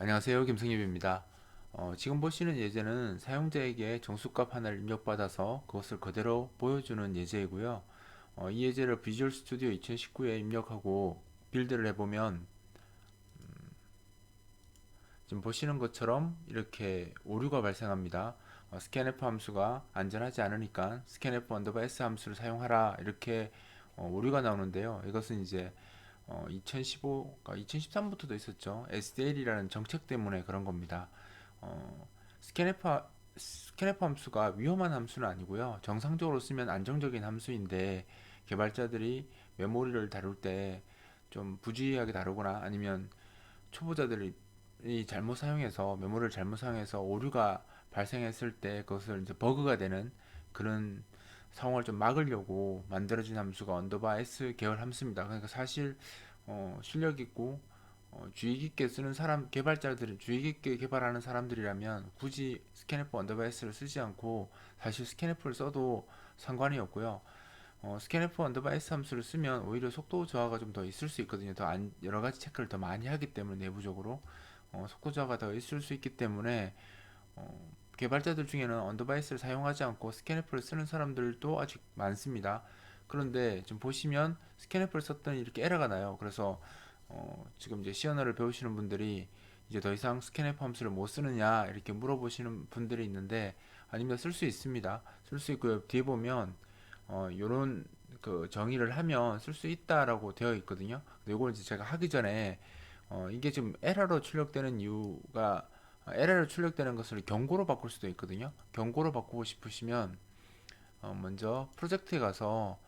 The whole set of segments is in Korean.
안녕하세요. 김승엽입니다. 지금 보시는 예제는 사용자에게 정수값 하나를 입력받아서 그것을 그대로 보여주는 예제이고요. 이 예제를 비주얼 스튜디오 2019에 입력하고 빌드를 해보면 지금 보시는 것처럼 이렇게 오류가 발생합니다. scanf 함수가 안전하지 않으니까 scanf 언더바 s 함수를 사용하라 이렇게 오류가 나오는데요. 이것은 이제 2015, 2013부터도 있었죠. SDL이라는 정책 때문에 그런 겁니다. 스캐네파 스캐네파 함수가 위험한 함수는 아니고요. 정상적으로 쓰면 안정적인 함수인데 개발자들이 메모리를 다룰 때 좀 부주의하게 다루거나 아니면 초보자들이 잘못 사용해서 메모리를 잘못 사용해서 오류가 발생했을 때 그것을 이제 버그가 되는 그런 상황을 좀 막으려고 만들어진 함수가 언더바 S 계열 함수입니다. 그러니까 사실 실력 있고 주의 깊게 쓰는 사람 개발자들이 주의 깊게 개발하는 사람들이라면 굳이 스캐네프 언더바 S를 쓰지 않고 사실 스캐네프를 써도 상관이 없고요. 스캐네프 언더바 S 함수를 쓰면 오히려 속도 저하가 좀 더 있을 수 있거든요. 여러 가지 체크를 더 많이 하기 때문에 내부적으로 속도 저하가 더 있을 수 있기 때문에 개발자들 중에는 언더바 S를 사용하지 않고 스캐네프를 쓰는 사람들도 아직 많습니다. 그런데 지금 보시면 스캐네프를 썼더니 이렇게 에러가 나요. 그래서 지금 이제 C 언어를 배우시는 분들이 이제 더 이상 스캐네프 함수를 못 쓰느냐 이렇게 물어보시는 분들이 있는데 아닙니다. 쓸 수 있습니다. 쓸 수 있고요. 뒤에 보면 요런 그 정의를 하면 쓸 수 있다라고 되어 있거든요. 이걸 이제 제가 하기 전에 이게 지금 에러로 출력되는 이유가 에러로 출력되는 것을 경고로 바꿀 수도 있거든요. 경고로 바꾸고 싶으시면 먼저 프로젝트에 가서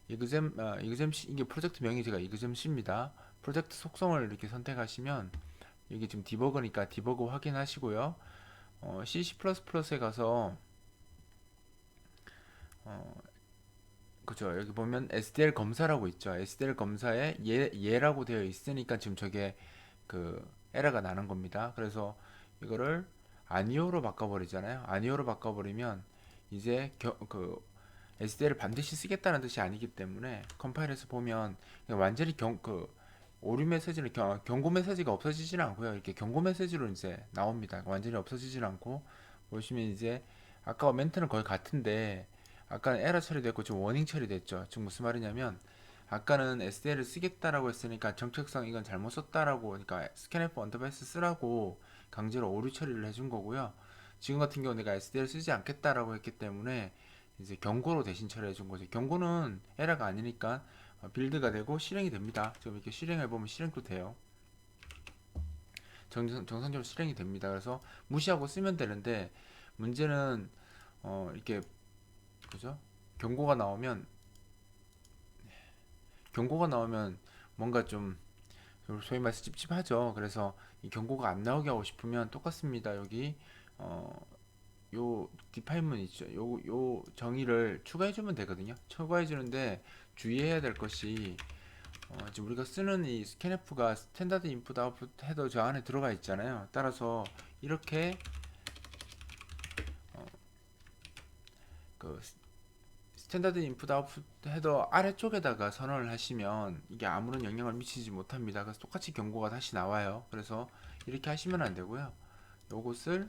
이그잼 C, 이게 프로젝트 명이 제가 이그잼 C입니다. 프로젝트 속성을 이렇게 선택하시면 이게 지금 디버그니까 디버그 확인하시고요. C++에 가서 어, 그죠. 여기 보면 SDL 검사라고 있죠. SDL 검사에 예라고 되어 있으니까 지금 저게 그 에러가 나는 겁니다. 그래서 이거를 아니오로 바꿔버리잖아요. 아니오로 바꿔버리면 이제 SDL을 반드시 쓰겠다는 뜻이 아니기 때문에 컴파일에서 보면 완전히 오류 메시지는 경고 메시지가 없어지지는 않고요. 이렇게 경고 메시지로 이제 나옵니다. 완전히 없어지진 않고 보시면 이제 아까 멘트는 거의 같은데 아까는 에러 처리됐고 지금 워닝 처리됐죠. 지금 무슨 말이냐면 아까는 SDL을 쓰겠다라고 했으니까 정책상 이건 잘못 썼다라고 그러니까 스캐ਨF 언더바이스 쓰라고 강제로 오류 처리를 해준 거고요. 지금 같은 경우 내가 SDL 쓰지 않겠다라고 했기 때문에 이제 경고로 대신 처리해 준 거죠. 경고는 에러가 아니니까 빌드가 되고 실행이 됩니다. 지금 이렇게 실행해 보면 실행도 돼요. 정상적으로 실행이 됩니다. 그래서 무시하고 쓰면 되는데 문제는 이렇게 그죠? 경고가 나오면 경고가 나오면 뭔가 좀 소위 말해서 찝찝하죠. 그래서 이 경고가 안 나오게 하고 싶으면 똑같습니다. 여기 어, 요 디파인문 있죠. 요 정의를 추가해 주면 되거든요. 추가해 주는데 주의해야 될 것이 지금 우리가 쓰는 이 스캔F가 스탠다드 인풋 아웃풋 헤더 저 안에 들어가 있잖아요. 따라서 이렇게 그 스탠다드 인풋 아웃풋 헤더 아래쪽에다가 선언을 하시면 이게 아무런 영향을 미치지 못합니다. 그래서 똑같이 경고가 다시 나와요. 그래서 이렇게 하시면 안 되고요. 요것을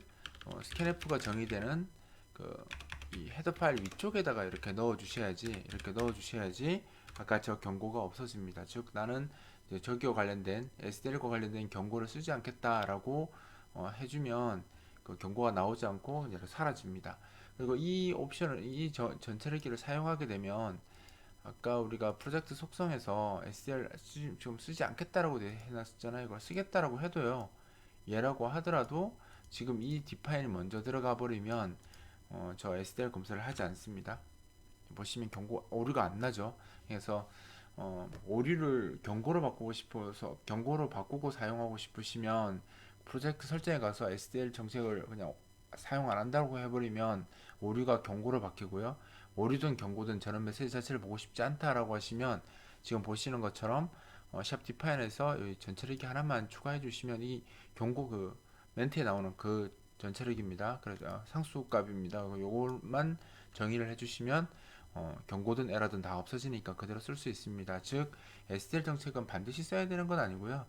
스캔F가 정의되는 그 이 헤더 파일 위쪽에다가 이렇게 넣어 주셔야지 아까 저 경고가 없어집니다. 즉 나는 이제 저기와 관련된 SDL과 관련된 경고를 쓰지 않겠다라고 해주면 그 경고가 나오지 않고 이제 사라집니다. 그리고 이 옵션을 전체르기를 사용하게 되면 아까 우리가 프로젝트 속성에서 SDL 지금 쓰지 않겠다라고 해놨었잖아요. 이걸 쓰겠다라고 해도요. 얘라고 하더라도 지금 이 디파인이 먼저 들어가 버리면 저 SDL 검사를 하지 않습니다. 보시면 경고 오류가 안 나죠. 그래서 오류를 경고로 바꾸고 싶어서 경고로 바꾸고 사용하고 싶으시면 프로젝트 설정에 가서 SDL 정책을 그냥 사용 안 한다고 해버리면 오류가 경고로 바뀌고요. 오류든 경고든 저런 메시지 자체를 보고 싶지 않다라고 하시면 지금 보시는 것처럼 샵 디파인에서 전체르기 하나만 추가해 주시면 이 경고 그 멘트에 나오는 그 전체르기입니다. 그래서 상수값입니다. 요것만 정의를 해주시면 경고든 에러든 다 없어지니까 그대로 쓸 수 있습니다. 즉 SDL 정책은 반드시 써야 되는 건 아니고요.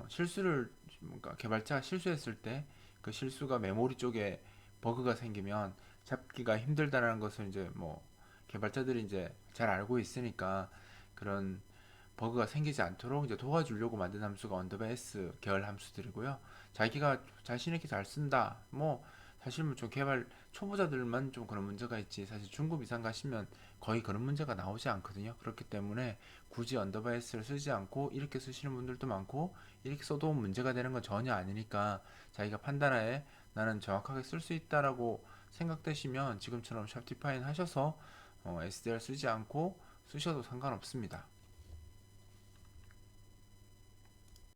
실수를 뭔가 개발자가 실수했을 때 그 실수가 메모리 쪽에 버그가 생기면 잡기가 힘들다는 것을 이제 뭐 개발자들이 이제 잘 알고 있으니까 그런 버그가 생기지 않도록 이제 도와주려고 만든 함수가 언더바 S 계열 함수들이고요. 자기가 자신 있게 잘 쓴다. 뭐 사실 뭐 좀 개발 초보자들만 좀 그런 문제가 있지. 사실 중급 이상 가시면 거의 그런 문제가 나오지 않거든요. 그렇기 때문에 굳이 언더바 S를 쓰지 않고 이렇게 쓰시는 분들도 많고 이렇게 써도 문제가 되는 건 전혀 아니니까 자기가 판단하에 나는 정확하게 쓸 수 있다라고 생각되시면 지금처럼 샵 디파인 하셔서 SDR 쓰지 않고 쓰셔도 상관없습니다.